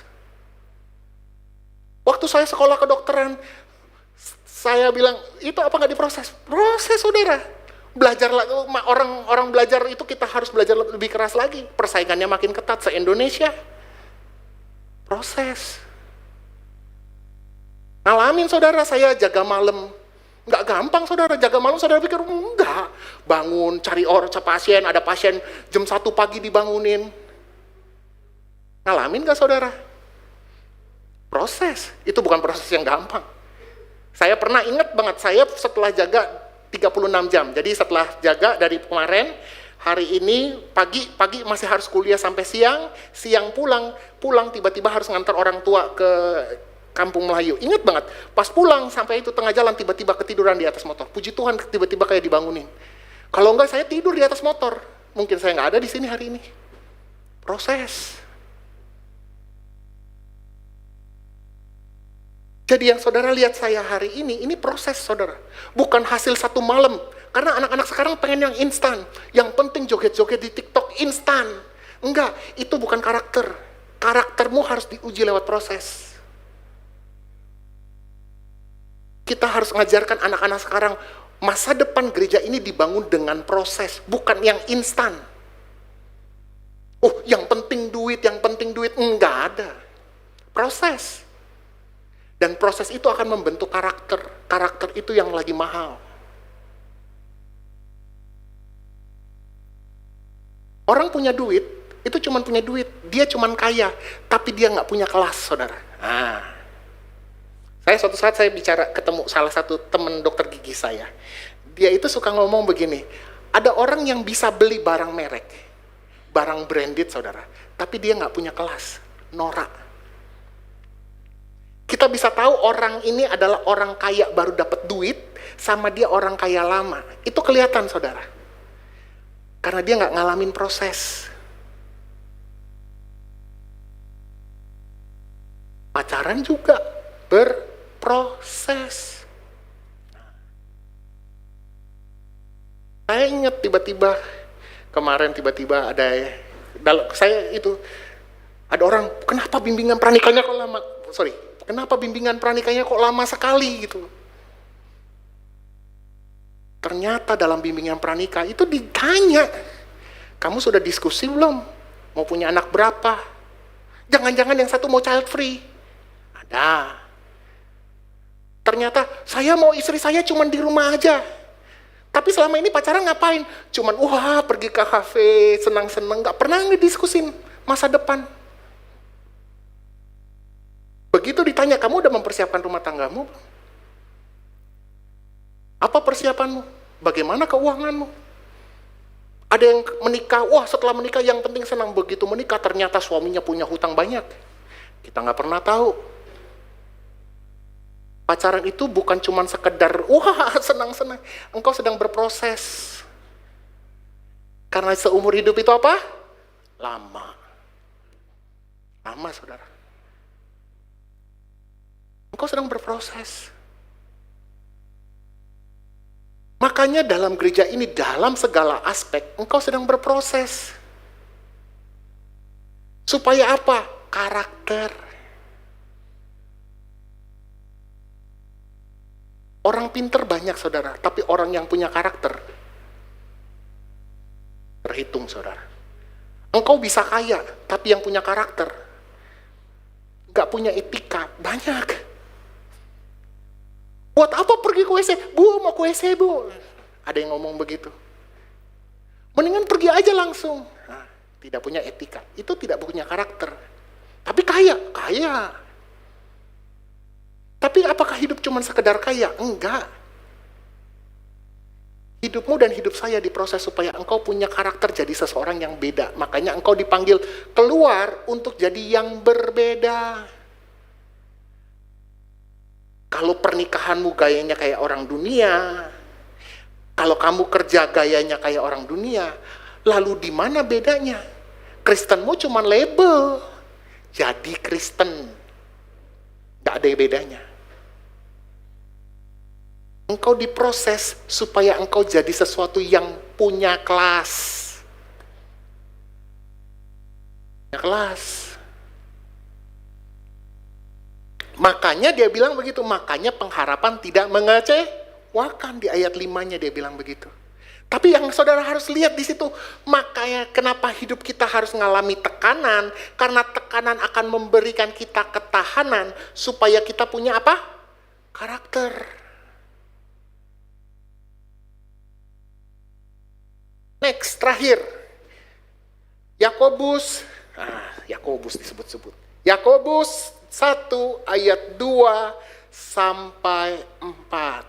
Waktu saya sekolah kedokteran, saya bilang, itu apa nggak diproses? Proses, saudara. Belajar lagi, orang belajar itu kita harus belajar lebih keras lagi. Persaingannya makin ketat se-Indonesia. Proses. Ngalamin saudara, saya jaga malam. Nggak gampang saudara, jaga malam saudara pikir, enggak. Bangun, cari pasien, ada pasien jam 1 pagi dibangunin. Ngalamin nggak saudara? Proses, itu bukan proses yang gampang. Saya pernah ingat banget, saya setelah jaga 36 jam. Jadi setelah jaga dari kemarin, hari ini pagi masih harus kuliah sampai siang pulang tiba-tiba harus ngantar orang tua ke Kampung Melayu. Ingat banget, pas pulang sampai itu tengah jalan tiba-tiba ketiduran di atas motor. Puji Tuhan tiba-tiba kayak dibangunin. Kalau enggak saya tidur di atas motor. Mungkin saya nggak ada di sini hari ini. Proses. Jadi yang saudara lihat saya hari ini proses saudara. Bukan hasil satu malam. Karena anak-anak sekarang pengen yang instan. Yang penting joget-joget di TikTok instan. Enggak, itu bukan karakter. Karaktermu harus diuji lewat proses. Kita harus mengajarkan anak-anak sekarang, masa depan gereja ini dibangun dengan proses, bukan yang instan. Oh, yang penting duit, enggak ada. Proses. Dan proses itu akan membentuk karakter. Karakter itu yang lagi mahal. Orang punya duit, itu cuman punya duit. Dia cuman kaya, tapi dia nggak punya kelas, saudara. Suatu saat saya ketemu salah satu teman dokter gigi saya. Dia itu suka ngomong begini, ada orang yang bisa beli barang merek, barang branded, saudara, tapi dia nggak punya kelas, norak. Kita bisa tahu orang ini adalah orang kaya baru dapat duit, sama dia orang kaya lama. Itu kelihatan, saudara. Karena dia nggak ngalamin proses. Pacaran juga berproses. Saya ingat kemarin tiba-tiba ada ada orang, kenapa bimbingan pranikahnya kok lama? Kenapa bimbingan pranikahnya kok lama sekali gitu? Ternyata dalam bimbingan pranikah itu ditanya, kamu sudah diskusi belum? Mau punya anak berapa? Jangan-jangan yang satu mau child free? Ada. Ternyata saya mau istri saya cuma di rumah aja. Tapi selama ini pacaran ngapain? Cuman pergi ke kafe, senang-senang, nggak pernah ngediskusin masa depan. Begitu ditanya, kamu udah mempersiapkan rumah tanggamu? Apa persiapanmu? Bagaimana keuanganmu? Ada yang menikah, setelah menikah yang penting senang. Begitu menikah ternyata suaminya punya hutang banyak. Kita nggak pernah tahu. Pacaran itu bukan cuma sekedar, senang-senang. Engkau sedang berproses. Karena seumur hidup itu apa? Lama. Lama, saudara. Engkau sedang berproses. Makanya dalam gereja ini, dalam segala aspek, engkau sedang berproses. Supaya apa? Karakter. Orang pinter banyak, saudara, tapi orang yang punya karakter terhitung, saudara. Engkau bisa kaya, tapi yang punya karakter, gak punya etika, banyak. Buat apa pergi ke WC? Bu, mau ke WC, Bu. Ada yang ngomong begitu. Mendingan pergi aja langsung. Tidak punya etika. Itu tidak punya karakter. Tapi kaya. Tapi apakah hidup cuma sekedar kaya? Enggak. Hidupmu dan hidup saya diproses supaya engkau punya karakter jadi seseorang yang beda. Makanya engkau dipanggil keluar untuk jadi yang berbeda. Kalau pernikahanmu gayanya kayak orang dunia, kalau kamu kerja gayanya kayak orang dunia, lalu di mana bedanya? Kristenmu cuma label, jadi Kristen, gak ada bedanya. Engkau diproses supaya engkau jadi sesuatu yang punya kelas. Punya kelas. Makanya dia bilang begitu, makanya pengharapan tidak mengecewakan, di ayat 5-nya dia bilang begitu. Tapi yang saudara harus lihat di situ, makanya kenapa hidup kita harus mengalami tekanan, karena tekanan akan memberikan kita ketahanan supaya kita punya apa? Karakter. Next, terakhir. Yakobus disebut-sebut. Yakobus 1 ayat 2 sampai 4.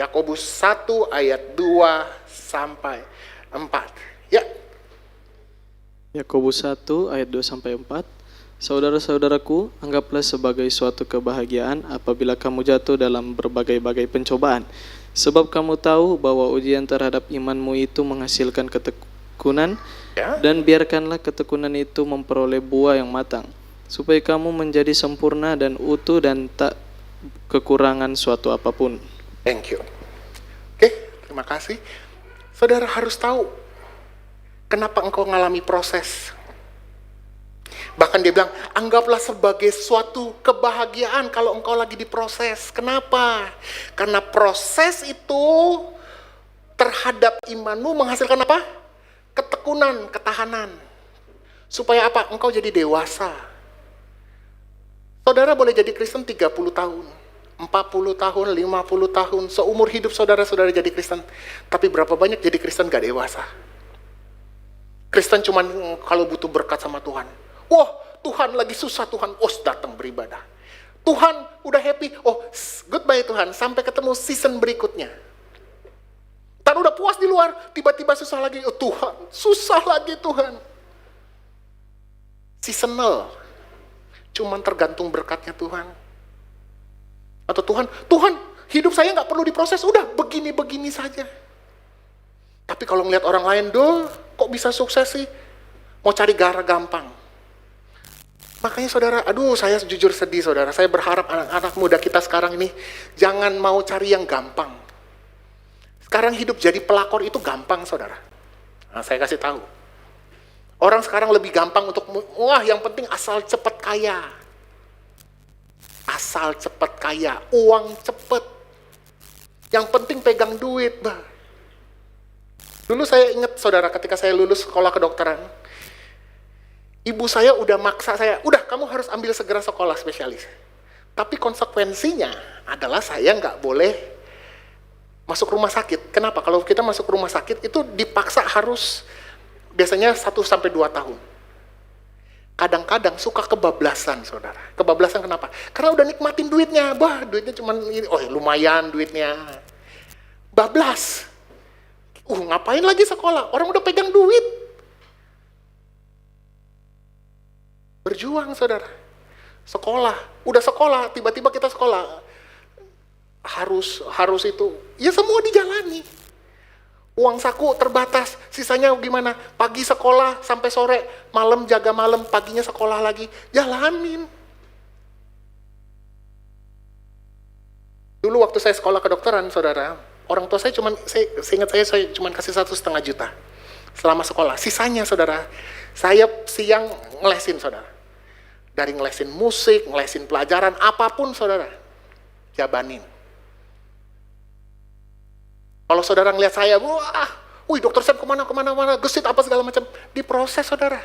Yakobus 1 ayat 2 sampai 4. Ya. Yakobus 1 ayat 2 sampai 4. Saudara-saudaraku, anggaplah sebagai suatu kebahagiaan apabila kamu jatuh dalam berbagai-bagai pencobaan. Sebab kamu tahu bahwa ujian terhadap imanmu itu menghasilkan ketekunan, dan biarkanlah ketekunan itu memperoleh buah yang matang, supaya kamu menjadi sempurna dan utuh dan tak kekurangan suatu apapun. Thank you. Oke, terima kasih. Saudara harus tahu kenapa engkau mengalami proses. Bahkan dia bilang, anggaplah sebagai suatu kebahagiaan kalau engkau lagi diproses. Kenapa? Karena proses itu terhadap imanmu menghasilkan apa? Ketekunan, ketahanan. Supaya apa? Engkau jadi dewasa. Saudara boleh jadi Kristen 30 tahun, 40 tahun, 50 tahun, seumur hidup saudara-saudara jadi Kristen. Tapi berapa banyak jadi Kristen gak dewasa? Kristen cuman kalau butuh berkat sama Tuhan. Wah, Tuhan lagi susah, Tuhan datang beribadah. Tuhan udah happy, goodbye Tuhan, sampai ketemu season berikutnya. Tan udah puas di luar, tiba-tiba susah lagi, Tuhan, susah lagi Tuhan. Seasonal, cuman tergantung berkatnya Tuhan. Atau Tuhan, hidup saya nggak perlu diproses, udah begini-begini saja. Tapi kalau ngeliat orang lain, kok bisa sukses sih? Mau cari gara gampang. Makanya saudara, saya jujur sedih saudara. Saya berharap anak-anak muda kita sekarang ini jangan mau cari yang gampang. Sekarang hidup jadi pelakor itu gampang saudara. Nah, saya kasih tahu. Orang sekarang lebih gampang untuk, yang penting asal cepat kaya. Asal cepat kaya, uang cepet. Yang penting pegang duit, bah. Dulu saya ingat saudara, ketika saya lulus sekolah kedokteran, ibu saya udah maksa saya, udah kamu harus ambil segera sekolah spesialis. Tapi konsekuensinya adalah saya nggak boleh masuk rumah sakit. Kenapa? Kalau kita masuk rumah sakit itu dipaksa harus biasanya 1-2 tahun. Kadang-kadang suka kebablasan, saudara. Kebablasan kenapa? Karena udah nikmatin duitnya. Duitnya cuman ini, lumayan duitnya. Bablas. Ngapain lagi sekolah? Orang udah pegang duit. Berjuang, saudara. Sekolah. Udah sekolah, tiba-tiba kita sekolah. Harus itu. Ya semua dijalani. Uang saku terbatas, sisanya gimana? Pagi sekolah sampai sore, malam jaga malam, paginya sekolah lagi. Jalanin. Dulu waktu saya sekolah kedokteran, saudara, orang tua saya seingat saya cuma kasih 1,5 juta selama sekolah. Sisanya, saudara, saya siang ngelesin, saudara. Dari ngelesin musik, ngelesin pelajaran, apapun, saudara, jabanin. Kalau saudara ngeliat saya, dokter Sam kemana, gesit apa segala macam, diproses saudara.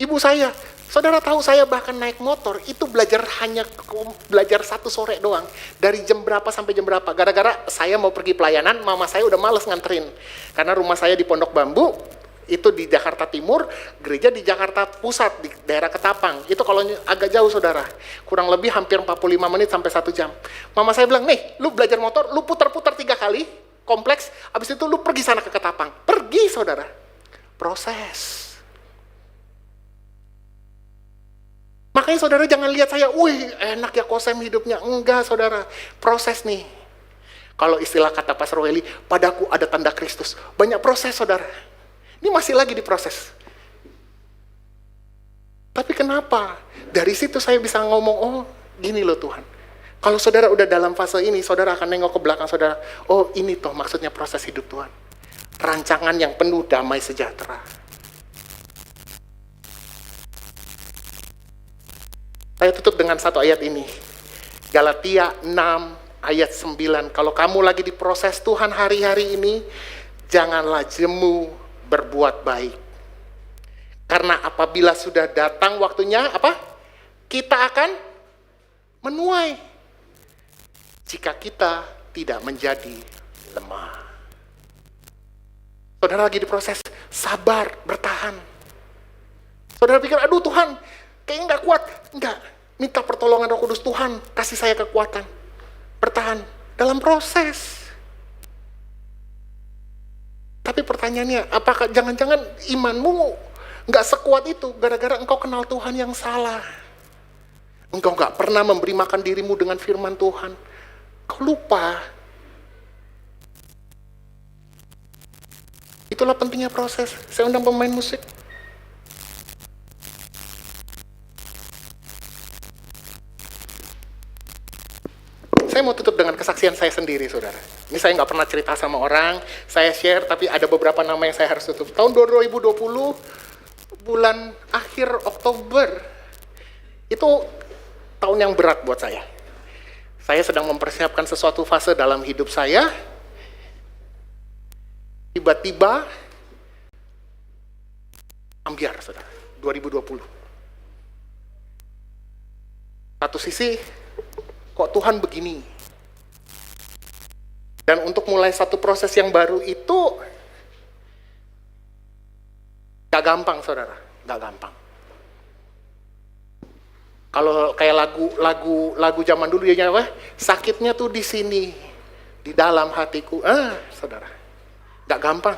Ibu saya, saudara tahu saya bahkan naik motor, itu belajar 1 sore doang. Dari jam berapa sampai jam berapa. Gara-gara saya mau pergi pelayanan, mama saya udah males nganterin. Karena rumah saya di Pondok Bambu, itu di Jakarta Timur, gereja di Jakarta Pusat, di daerah Ketapang. Itu kalau agak jauh saudara, kurang lebih hampir 45 menit sampai 1 jam. Mama saya bilang, nih, lu belajar motor, lu putar-putar 3 kali, kompleks, habis itu lu pergi sana ke Ketapang. Pergi saudara, proses. Makanya saudara jangan lihat saya, enak ya Kosem hidupnya. Enggak saudara, proses nih. Kalau istilah kata Pastor Welly, padaku ada tanda Kristus. Banyak proses saudara. Ini masih lagi diproses. Tapi kenapa? Dari situ saya bisa ngomong, gini loh Tuhan. Kalau saudara udah dalam fase ini, saudara akan nengok ke belakang saudara. Ini toh maksudnya proses hidup Tuhan. Rancangan yang penuh damai sejahtera. Saya tutup dengan satu ayat ini. Galatia 6 ayat 9. Kalau kamu lagi diproses Tuhan hari-hari ini, janganlah jemu berbuat baik. Karena apabila sudah datang waktunya, kita akan menuai. Jika kita tidak menjadi lemah. Saudara lagi diproses, sabar, bertahan. Saudara pikir, Tuhan, kayaknya nggak kuat. Enggak, minta pertolongan Roh Kudus. Tuhan, kasih saya kekuatan. Bertahan dalam proses. Tapi pertanyaannya, apakah jangan-jangan imanmu nggak sekuat itu gara-gara engkau kenal Tuhan yang salah? Engkau nggak pernah memberi makan dirimu dengan firman Tuhan. Kau lupa. Itulah pentingnya proses. Saya undang pemain musik. Saya mau tutup dengan kesaksian saya sendiri, saudara. Ini saya nggak pernah cerita sama orang, saya share, tapi ada beberapa nama yang saya harus tutup. Tahun 2020, bulan akhir Oktober, itu tahun yang berat buat saya. Saya sedang mempersiapkan sesuatu fase dalam hidup saya. Tiba-tiba ambiar, saudara, 2020. Satu sisi, kok Tuhan begini? Dan untuk mulai satu proses yang baru itu gak gampang, saudara, gak gampang. Kalau kayak lagu zaman dulu ya, apa? Sakitnya tuh di sini, di dalam hatiku. Saudara, gak gampang.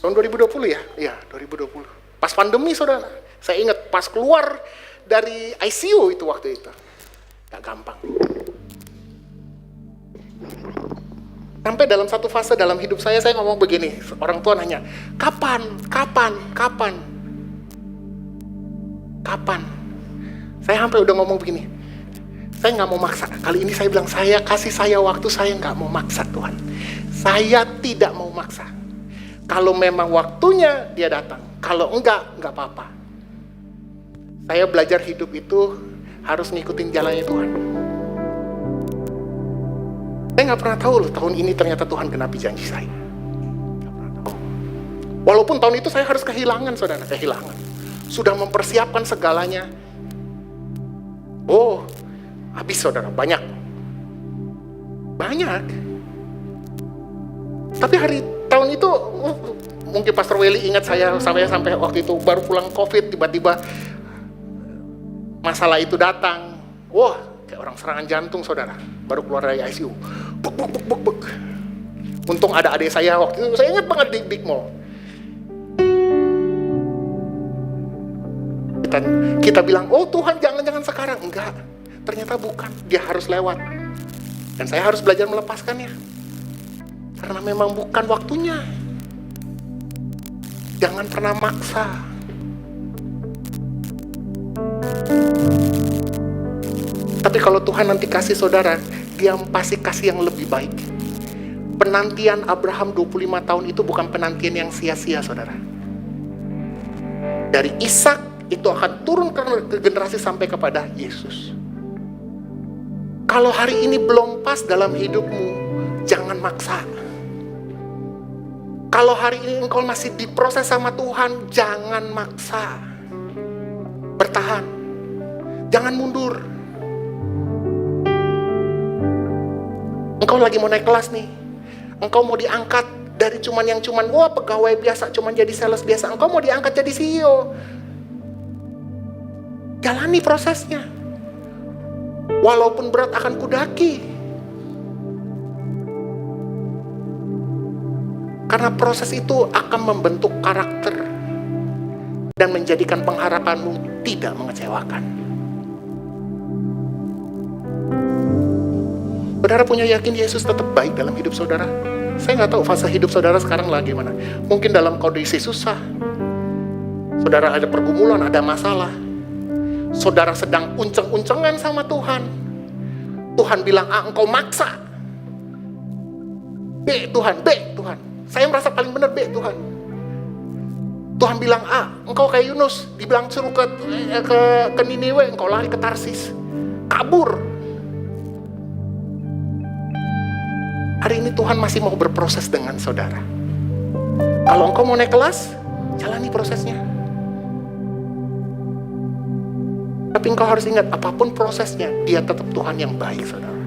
Tahun 2020 ya? Iya, 2020. Pas pandemi, saudara. Saya ingat pas keluar dari ICU itu waktu itu. Gak gampang. Sampai dalam satu fase dalam hidup saya ngomong begini. Orang tua nanya, kapan? Saya sampai udah ngomong begini, saya nggak mau maksa. Kali ini saya bilang, kasih saya waktu, saya nggak mau maksa Tuhan. Saya tidak mau maksa. Kalau memang waktunya dia datang, kalau enggak apa-apa. Saya belajar hidup itu harus ngikutin jalannya Tuhan. Saya nggak pernah tahu loh, tahun ini ternyata Tuhan genapi janji saya. Nggak pernah tahu. Walaupun tahun itu saya harus kehilangan, saudara, kehilangan. Sudah mempersiapkan segalanya. Oh, habis, saudara, banyak. Tapi tahun itu, mungkin Pastor Welly ingat saya sampai waktu itu baru pulang COVID, tiba-tiba masalah itu datang. Wah, kayak orang serangan jantung, saudara. Baru keluar dari ICU. Buk. Untung ada adik saya waktu itu, saya ingat banget di Big Mall. Kita bilang, oh Tuhan jangan sekarang. Enggak, ternyata bukan. Dia harus lewat. Dan saya harus belajar melepaskannya. Karena memang bukan waktunya. Jangan pernah maksa. Tapi kalau Tuhan nanti kasih saudara, dia pasti kasih yang lebih baik. Penantian Abraham 25 tahun itu bukan penantian yang sia-sia, saudara. Dari Ishak itu akan turun ke generasi sampai kepada Yesus. Kalau hari ini belum pas dalam hidupmu, jangan maksa. Kalau hari ini engkau masih diproses sama Tuhan, jangan maksa. Bertahan. Jangan mundur. Engkau lagi mau naik kelas nih. Engkau mau diangkat dari pegawai biasa, cuman jadi sales biasa. Engkau mau diangkat jadi CEO. Jalani prosesnya. Walaupun berat akan kudaki. Karena proses itu akan membentuk karakter dan menjadikan pengharapanmu tidak mengecewakan. Saudara punya yakin Yesus tetap baik dalam hidup saudara? Saya nggak tahu fase hidup saudara sekarang lagi mana. Mungkin dalam kondisi susah. Saudara ada pergumulan, ada masalah. Saudara sedang unceng-uncengan sama Tuhan. Tuhan bilang, engkau maksa. B Tuhan. Saya merasa paling benar, B Tuhan. Tuhan bilang, engkau kayak Yunus. Dibilang suruh ke Niniwe, engkau lari ke Tarsis. Kabur. Hari ini Tuhan masih mau berproses dengan saudara. Kalau engkau mau naik kelas, jalani prosesnya. Tapi engkau harus ingat, apapun prosesnya, dia tetap Tuhan yang baik, saudara.